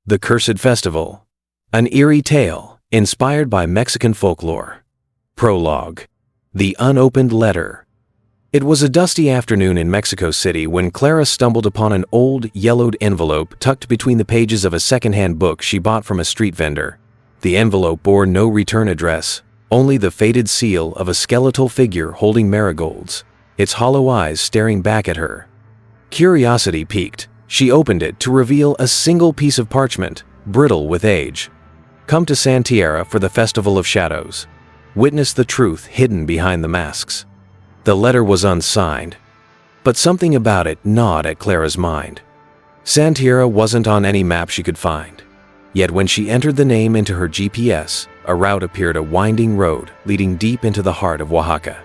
The Cursed Festival. An eerie tale, inspired by Mexican folklore. Prologue. The Unopened Letter. It was a dusty afternoon in Mexico City when Clara stumbled upon an old, yellowed envelope tucked between the pages of a second-hand book she bought from a street vendor. The envelope bore no return address, only the faded seal of a skeletal figure holding marigolds, its hollow eyes staring back at her. Curiosity piqued. She opened it to reveal a single piece of parchment, brittle with age. Come to San Tierra for the Festival of Shadows. Witness the truth hidden behind the masks. The letter was unsigned, but something about it gnawed at Clara's mind. San Tierra wasn't on any map she could find. Yet when she entered the name into her GPS, a route appeared, a winding road leading deep into the heart of Oaxaca.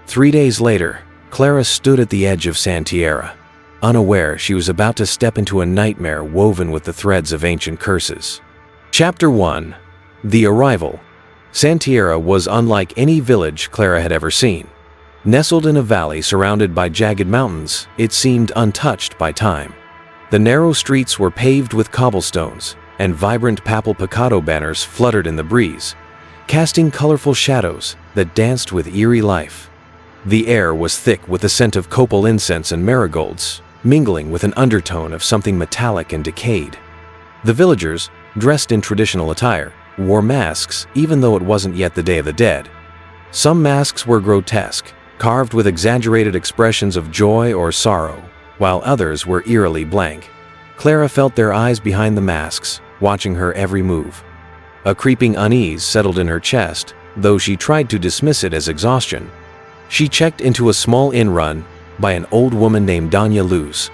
3 days later, Clara stood at the edge of San Tierra, unaware she was about to step into a nightmare woven with the threads of ancient curses. Chapter 1. The Arrival. San Tierra was unlike any village Clara had ever seen. Nestled in a valley surrounded by jagged mountains, it seemed untouched by time. The narrow streets were paved with cobblestones, and vibrant papal picado banners fluttered in the breeze, casting colorful shadows that danced with eerie life. The air was thick with the scent of copal incense and marigolds, mingling with an undertone of something metallic and decayed. The villagers, dressed in traditional attire, wore masks even though it wasn't yet the Day of the Dead. Some masks were grotesque, carved with exaggerated expressions of joy or sorrow, while others were eerily blank. Clara felt their eyes behind the masks, watching her every move. A creeping unease settled in her chest, though she tried to dismiss it as exhaustion. She checked into a small inn run by an old woman named Doña Luz.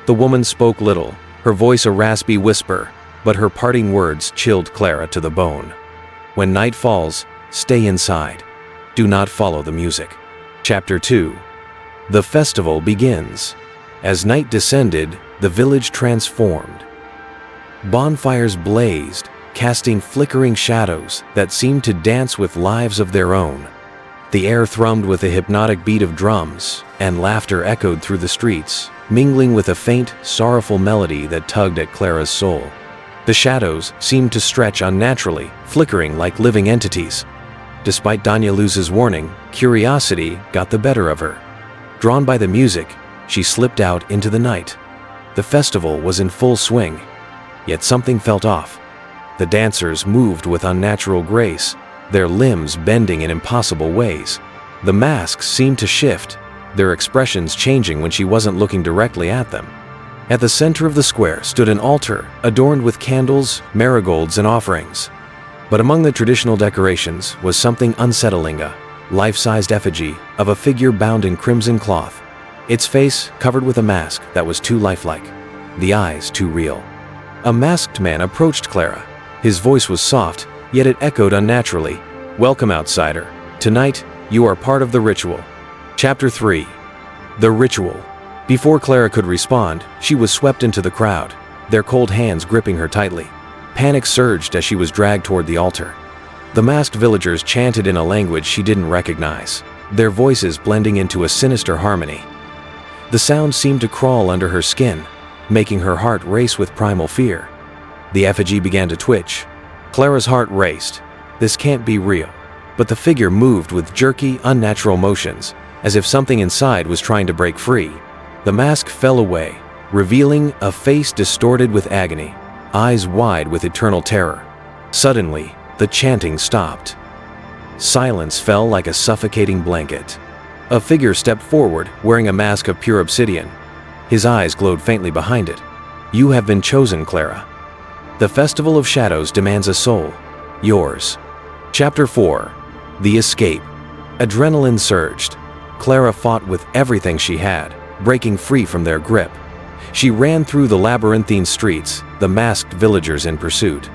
The woman spoke little, her voice a raspy whisper, but her parting words chilled Clara to the bone. When night falls, stay inside. Do not follow the music. Chapter 2. The festival begins. As night descended, the village transformed. Bonfires blazed, casting flickering shadows that seemed to dance with lives of their own. The air thrummed with a hypnotic beat of drums, and laughter echoed through the streets, mingling with a faint, sorrowful melody that tugged at Clara's soul. The shadows seemed to stretch unnaturally, flickering like living entities. Despite Doña Luz's warning, curiosity got the better of her. Drawn by the music, she slipped out into the night. The festival was in full swing, yet something felt off. The dancers moved with unnatural grace, their limbs bending in impossible ways. The masks seemed to shift, their expressions changing when she wasn't looking directly at them. At the center of the square stood an altar, adorned with candles, marigolds, and offerings. But among the traditional decorations was something unsettling, a life-sized effigy of a figure bound in crimson cloth, its face covered with a mask that was too lifelike, the eyes too real. A masked man approached Clara. His voice was soft, yet it echoed unnaturally. Welcome, outsider. Tonight, you are part of the ritual. Chapter 3. The Ritual. Before Clara could respond, she was swept into the crowd, their cold hands gripping her tightly. Panic surged as she was dragged toward the altar. The masked villagers chanted in a language she didn't recognize, their voices blending into a sinister harmony. The sound seemed to crawl under her skin, making her heart race with primal fear. The effigy began to twitch. Clara's heart raced. This can't be real. But the figure moved with jerky, unnatural motions, as if something inside was trying to break free. The mask fell away, revealing a face distorted with agony, eyes wide with eternal terror. Suddenly, the chanting stopped. Silence fell like a suffocating blanket. A figure stepped forward, wearing a mask of pure obsidian. His eyes glowed faintly behind it. You have been chosen, Clara. The Festival of Shadows demands a soul. Yours. Chapter 4. The Escape. Adrenaline surged. Clara fought with everything she had, breaking free from their grip. She ran through the labyrinthine streets, the masked villagers in pursuit.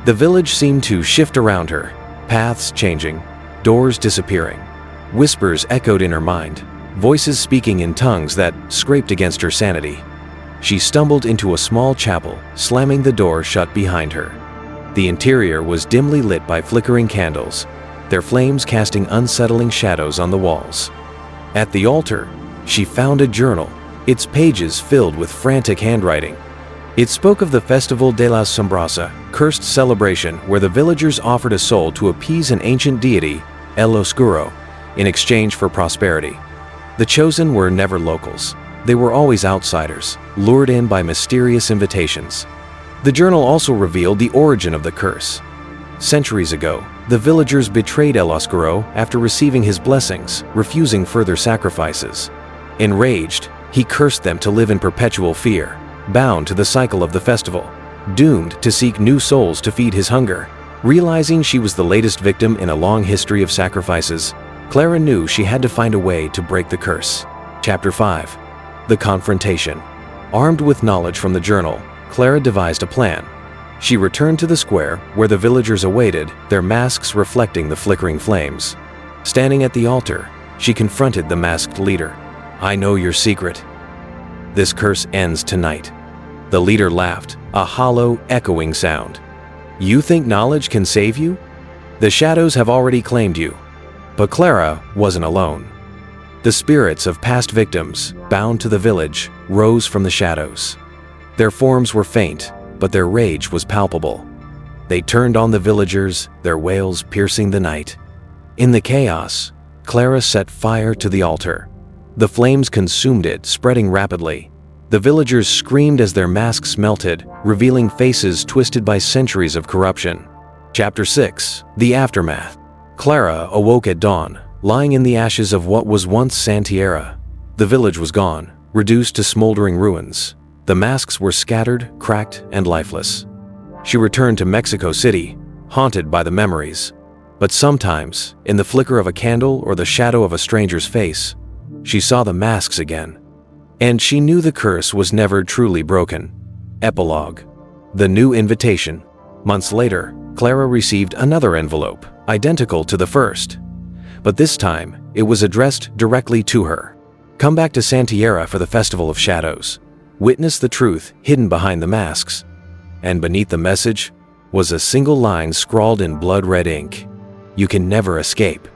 The village seemed to shift around her, paths changing, doors disappearing. Whispers echoed in her mind, voices speaking in tongues that scraped against her sanity. She stumbled into a small chapel, slamming the door shut behind her. The interior was dimly lit by flickering candles, their flames casting unsettling shadows on the walls. At the altar, she found a journal, its pages filled with frantic handwriting. It spoke of the Festival de la Sombrasa, cursed celebration where the villagers offered a soul to appease an ancient deity, El Oscuro, in exchange for prosperity. The chosen were never locals. They were always outsiders, lured in by mysterious invitations. The journal also revealed the origin of the curse. Centuries ago, the villagers betrayed El Oscuro after receiving his blessings, refusing further sacrifices. Enraged, he cursed them to live in perpetual fear, bound to the cycle of the festival, doomed to seek new souls to feed his hunger. Realizing she was the latest victim in a long history of sacrifices, Clara knew she had to find a way to break the curse. Chapter 5. The Confrontation. Armed with knowledge from the journal, Clara devised a plan. She returned to the square where the villagers awaited, their masks reflecting the flickering flames. Standing at the altar, she confronted the masked leader. "I know your secret. This curse ends tonight." The leader laughed, a hollow, echoing sound. "You think knowledge can save you? The shadows have already claimed you." But Clara wasn't alone. The spirits of past victims, bound to the village, rose from the shadows. Their forms were faint, but their rage was palpable. They turned on the villagers, their wails piercing the night. In the chaos, Clara set fire to the altar. The flames consumed it, spreading rapidly. The villagers screamed as their masks melted, revealing faces twisted by centuries of corruption. Chapter 6. The Aftermath. Clara awoke at dawn, lying in the ashes of what was once San Tierra. The village was gone, reduced to smoldering ruins. The masks were scattered, cracked, and lifeless. She returned to Mexico City, haunted by the memories. But sometimes, in the flicker of a candle or the shadow of a stranger's face, she saw the masks again. And she knew the curse was never truly broken. Epilogue. The New Invitation. Months later, Clara received another envelope, identical to the first. But this time, it was addressed directly to her. "Come back to San Tierra for the Festival of Shadows. Witness the truth hidden behind the masks." And beneath the message was a single line scrawled in blood-red ink. "You can never escape."